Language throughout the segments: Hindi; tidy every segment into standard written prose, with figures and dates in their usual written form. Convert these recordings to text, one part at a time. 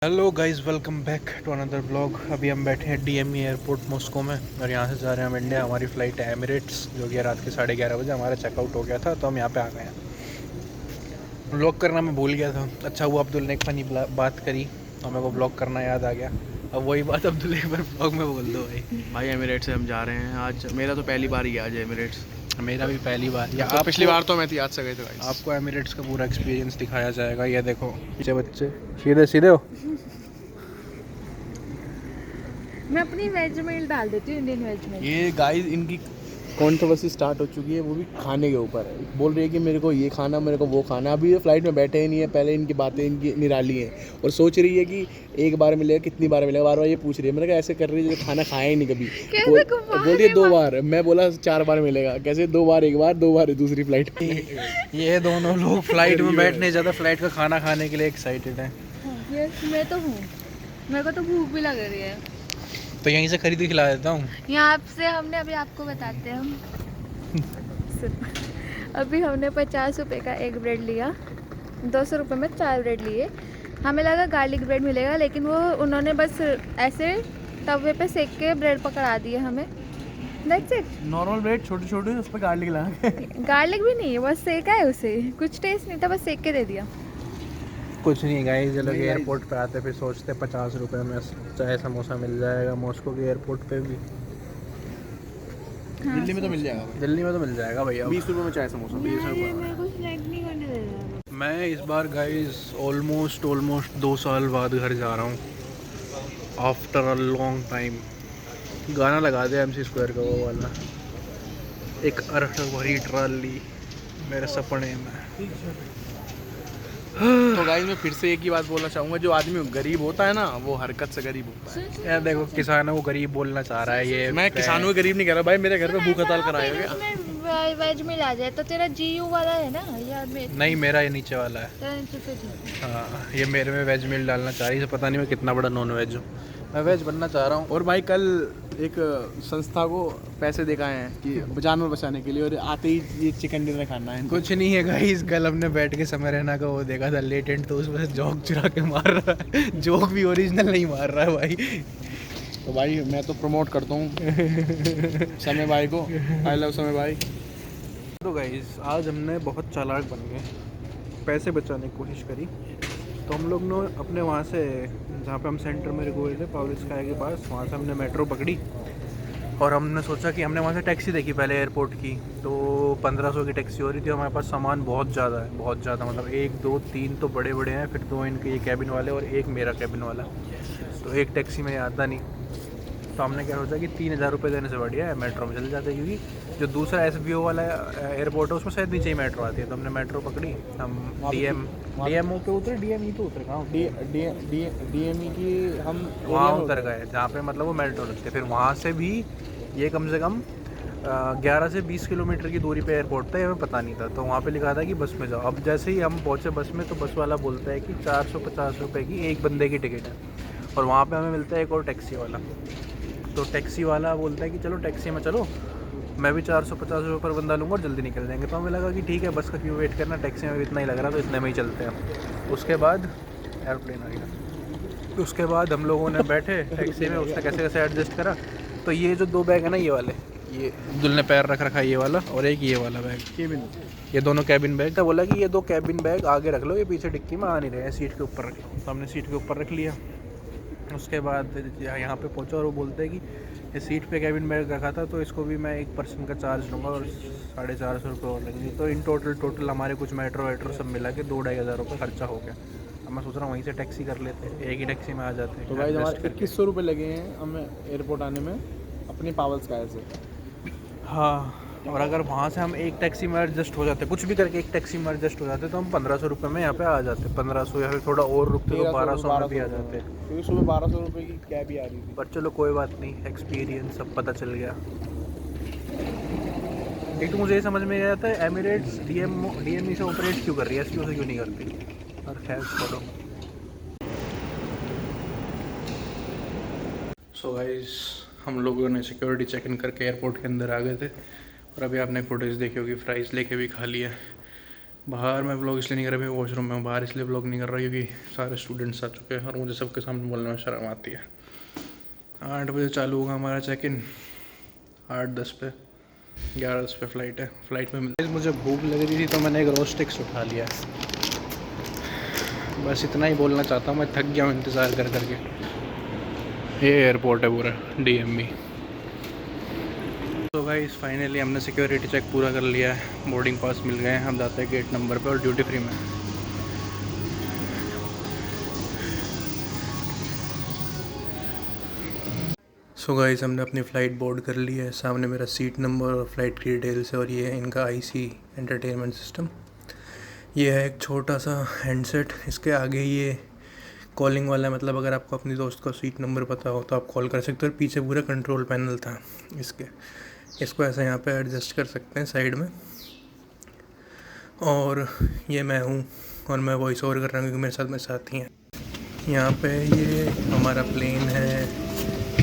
Hello guys, welcome back to another blog. अभी हम बैठे हैं डीएमई एयरपोर्ट मॉस्को में और यहाँ से जा रहे हैं हम इंडिया। हमारी फ़्लाइट है एमिरेट्स, जो कि रात के 11:30 बजे हमारा चेकआउट हो गया था, तो हम यहाँ पे आ गए हैं। ब्लॉग करना मैं भूल गया था। अच्छा हुआ अब्दुल ने एक फ़नी बात करी और मेरे को ब्लॉग करना याद आ गया। अब वही बात अब्दुल एक बार ब्लॉग में बोल दो भाई। एमिरेट्स से हम जा रहे हैं आज। मेरा तो पहली बार ही है आज एमिरेट्स। मेरा भी पहली बार। या तो पिछली बार तो मैं याद से गए थे गाइस। आपको एमिरेट्स का पूरा एक्सपीरियंस दिखाया जाएगा। ये देखो पीछे बच्चे सीधे सीधे हो। मैं अपनी वेज मील डाल देती हूँ, इंडियन वेज मील। ये गाइस इनकी कंट्रोवर्सी स्टार्ट हो चुकी है, वो भी खाने के ऊपर है। बोल रही है कि मेरे को ये खाना, मेरे को वो खाना। अभी ये फ्लाइट में बैठे ही नहीं है, पहले इनकी बातें इनकी निराली हैं और सोच रही है कि एक बार मिलेगा, कितनी बार मिलेगा, बार बार ये पूछ रही है। मैंने कहा ऐसे कर रही है, खाना खाया ही नहीं कभी। बोल रही है 2 बार। मैं बोला 4 बार मिलेगा। कैसे 2 बार, एक बार 2 बार दूसरी फ्लाइट में। ये दोनों लोग फ्लाइट में बैठने ज़्यादा फ्लाइट का खाना खाने के लिए एक्साइटेड हैं। यस, मैं तो हूँ। मेरे को तो भूख भी लग रही है। तो यहीं से खरीद के खिला देता हूँ। यहाँ से हमने अभी आपको बताते हैं हम अभी हमने 50 रुपये का एक ब्रेड लिया, 200 रुपये में 4 ब्रेड लिए। हमें लगा गार्लिक ब्रेड मिलेगा, लेकिन वो उन्होंने बस ऐसे तवे पे सेक के ब्रेड पकड़ा दिए हमें। That's it. नॉर्मल ब्रेड छोटे छोटे, उस पर गार्लिक लगा के। गार्लिक भी नहीं, बस सेका है उसे, कुछ टेस्ट नहीं था, बस सेक के दे दिया। कुछ नहीं गाइस, ये लोग एयरपोर्ट पे आते फिर सोचते 50 रुपये में चाय समोसा मिल जाएगा। मॉस्को के एयरपोर्ट पे भी। हाँ, दिल्ली में तो मिल जाएगा, दिल्ली में तो मिल जाएगा भैया। 20 रुपये में चाय समोसा। 20 रुपये। मेरे को सिलेक्ट नहीं करने दे रहा। मैं इस बार गाइस ऑलमोस्ट 2 साल बाद घर जा रहा हूँ, आफ्टर अ लॉन्ग टाइम। गाना लगा दे MC स्क्वायर का वो वाला, एक अरहर भरी ट्राली मेरे सपने में। तो गाइस मैं फिर से एक ही बात बोलना चाहूँगा, जो आदमी गरीब होता है ना, वो हरकत से गरीब होता है। यार देखो, किसानों को गरीब बोलना चाह रहा है ये। मैं किसानों को गरीब नहीं कह रहा भाई, मेरे घर पे भूख हड़ताल कराया गया। वेज मिल आ जाए तो तेरा GU वाला है ना, या नहीं, मेरा ये नीचे वाला है। तेरा नीचे पे ठीक है। हाँ, ये मेरे में वेज मील डालना चाह रही है। पता नहीं मैं कितना बड़ा नॉन वेज हूँ। मैं वेज बनना चाह रहा हूँ। और भाई कल एक संस्था को पैसे दिखाए हैं कि जानवर बचाने के लिए, और आते ही ये चिकन डिनर खाना है। कुछ नहीं है गाइस, कल हमने बैठ के समय रैना का वो देखा था लेटेंट, तो उसमें से जोक चुरा के मार रहा है। जोक भी ओरिजिनल नहीं मार रहा है भाई। तो भाई मैं तो प्रमोट करता हूँ समय भाई को। आई लव समय भाई। तो गाइस आज हमने बहुत चालाक बन गए, पैसे बचाने की कोशिश करी। तो हम लोग ने अपने वहाँ से, जहाँ पे हम सेंटर में रुके हुए थे पावलिस स्काई के पास, वहाँ से हमने मेट्रो पकड़ी और हमने सोचा कि हमने वहाँ से टैक्सी देखी पहले एयरपोर्ट की, तो 1500 की टैक्सी हो रही थी। हमारे पास सामान बहुत ज़्यादा है, बहुत ज़्यादा, मतलब 1 2 3 तो बड़े बड़े हैं, फिर 2 इनके ये कैबिन वाले और 1 मेरा कैबिन वाला। तो एक टैक्सी में आता नहीं, तो हमने क्या सोचा कि 3000 रुपये देने से बढ़िया है मेट्रो में चले जाते, क्योंकि जो दूसरा SBO वाला एयरपोर्ट है उसमें शायद नीचे ही मेट्रो आती है। तो हमने मेट्रो पकड़ी, हम DMO पे उतरे, DME पे उतरे। कहाँ DME की हम वहाँ उतर गए जहाँ पे मतलब वो मेट्रो लगती है। फिर वहाँ से भी ये कम से कम 11 से 20 किलोमीटर की दूरी पे एयरपोर्ट था, ये हमें पता नहीं था। तो वहाँ पे लिखा था कि बस में जाओ। अब जैसे ही हम पहुँचे बस में, तो बस वाला बोलता है कि 450 रुपये की एक बंदे की टिकट है, और वहाँ पे हमें मिलता है एक और टैक्सी वाला। तो टैक्सी वाला बोलता है कि चलो टैक्सी में चलो, मैं भी 450 रुपये पर बंदा लूँगा और जल्दी निकल जाएंगे। तो हमें लगा कि ठीक है, बस का क्यों वेट करना, टैक्सी में भी इतना ही लग रहा, तो इतने में ही चलते हैं। उसके बाद एयरप्लेन आ गया। तो उसके बाद हम लोगों ने बैठे टैक्सी में, उसने कैसे कैसे एडजस्ट करा। तो ये जो 2 बैग है ना, ये वाले, ये अब्दुल ने पैर रख रखा है, ये वाला और एक ये वाला बैग, केबिन, ये दोनों कैबिन बैग। तो बोला कि ये 2 कैबिन बैग आगे रख लो, ये पीछे डिक्की में आ नहीं रहे हैं, सीट के ऊपर रख लो। तो हमने सीट के ऊपर रख लिया। उसके बाद यहाँ पे पहुँचा और वो बोलते हैं कि ये सीट पे कैबिन बैग रखा था, तो इसको भी मैं 1 पर्सन का चार्ज लूँगा और 450 रुपये और लगेंगे। तो इन टोटल हमारे कुछ मेट्रो सब मिला के 2-2,500 रुपये खर्चा हो गया। अब मैं सोच रहा हूँ वहीं से टैक्सी कर लेते, एक ही टैक्सी में आ जाते। तो भाई हमारे 2100 रुपये लगे हैं हमें एयरपोर्ट आने में अपनी पावल स्काई से। हाँ, और अगर वहाँ से हम एक टैक्सी में एडजस्ट हो जाते, कुछ भी करके एक टैक्सी में एडजस्ट हो जाते, तो हम 1500 रुपये में यहाँ पे आ जाते। 1500 या फिर थोड़ा और रुकते तो 1200 में भी आ जाते, क्योंकि सुबह 1200 रुपये की कैब ही आ रही थी। पर चलो कोई बात नहीं, एक्सपीरियंस सब पता चल गया। एक तो मुझे ये समझ में नहीं आता है, एमिरेट्स DME से ऑपरेट क्यों कर रही है, SBO से क्यों नहीं करती। और खैर छोड़ो। सो गाइस, हम लोगों ने सिक्योरिटी चेक इन करके एयरपोर्ट के अंदर आ गए थे, और अभी आपने फुटेज देखी होगी, फ्राइज़ लेके भी खा लिया। बाहर मैं व्लॉग इसलिए नहीं कर रहा, अभी वॉशरूम में हूँ। बाहर इसलिए व्लॉग नहीं कर रहा क्योंकि सारे स्टूडेंट्स आ चुके हैं और मुझे सबके सामने बोलने में शर्म आती है। 8 बजे चालू होगा हमारा चेक इन, 8:10 पे, 11:10 पे फ़्लाइट है। फ़्लाइट में मिलते, मुझे भूख लग रही थी तो मैंने एक रोस्ट स्टिक्स उठा लिया। बस इतना ही बोलना चाहता हूँ, मैं थक गया हूँ इंतज़ार कर करके। ये एयरपोर्ट है पूरा DMV। तो गाइस फाइनली हमने सिक्योरिटी चेक पूरा कर लिया है, बोर्डिंग पास मिल गए हैं। हम जाते हैं गेट नंबर पे और ड्यूटी फ्री में। सो गाइस हमने अपनी फ़्लाइट बोर्ड कर ली है। सामने मेरा सीट नंबर और फ्लाइट की डिटेल्स है और ये है इनका IC एंटरटेनमेंट सिस्टम। ये है एक छोटा सा हैंडसेट, इसके आगे ये कॉलिंग वाला है, मतलब अगर आपको अपनी दोस्त का सीट नंबर पता हो तो आप कॉल कर सकते हो। और पीछे पूरा कंट्रोल पैनल था इसको ऐसे यहाँ पे एडजस्ट कर सकते हैं साइड में। और ये मैं हूँ और मैं वॉइस ओवर कर रहा हूँ क्योंकि मेरे साथ मेरे साथी हैं। यहाँ पे ये हमारा प्लेन है,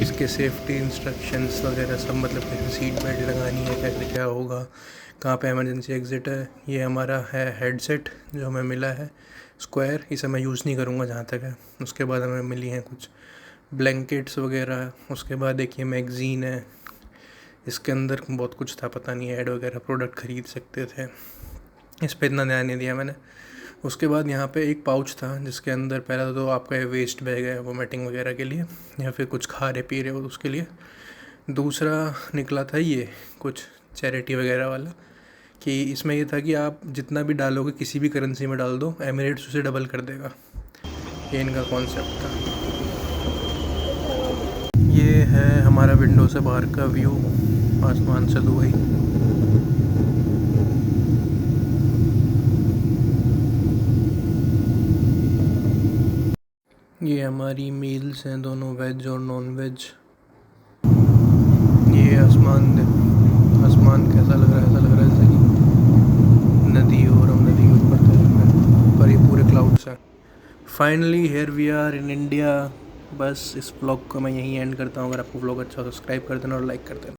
इसके सेफ्टी इंस्ट्रक्शंस वगैरह सब, मतलब कैसे सीट बेल्ट लगानी है, कैसे क्या होगा, कहाँ पे इमरजेंसी एग्ज़िट है। ये हमारा है हेडसेट जो हमें मिला है स्क्वायर, इसे मैं यूज़ नहीं करूँगा जहाँ तक है। उसके बाद हमें मिली हैं कुछ ब्लैंकेट्स वगैरह। उसके बाद एक ये मैगज़ीन है, इसके अंदर बहुत कुछ था, पता नहीं ऐड वगैरह प्रोडक्ट ख़रीद सकते थे, इस पर इतना ध्यान नहीं दिया मैंने। उसके बाद यहाँ पे एक पाउच था जिसके अंदर पहला तो आपका ये वेस्ट बैग है वोमिटिंग वगैरह के लिए या फिर कुछ खा रहे पी रहे हो उसके लिए। दूसरा निकला था ये कुछ चैरिटी वगैरह वाला, कि इसमें ये था कि आप जितना भी डालोगे किसी भी करेंसी में डाल दो, एमिरेट्स उसे डबल कर देगा। ये इनका कॉन्सेप्ट था। ये है हमारा विंडो से बाहर का व्यू, आसमान से दुबई। ये हमारी मील्स हैं दोनों, वेज और नॉन वेज। ये आसमान कैसा लग रहा है, ऐसा लग रहा है जैसे कि नदी हो और हम नदी के ऊपर तैर रहे हैं, पर ये पूरे क्लाउड्स हैं। Finally here we are in India. बस इस व्लॉग को मैं यहीं एंड करता हूँ। अगर आपको व्लॉग अच्छा सब्सक्राइब कर देना और लाइक कर देना।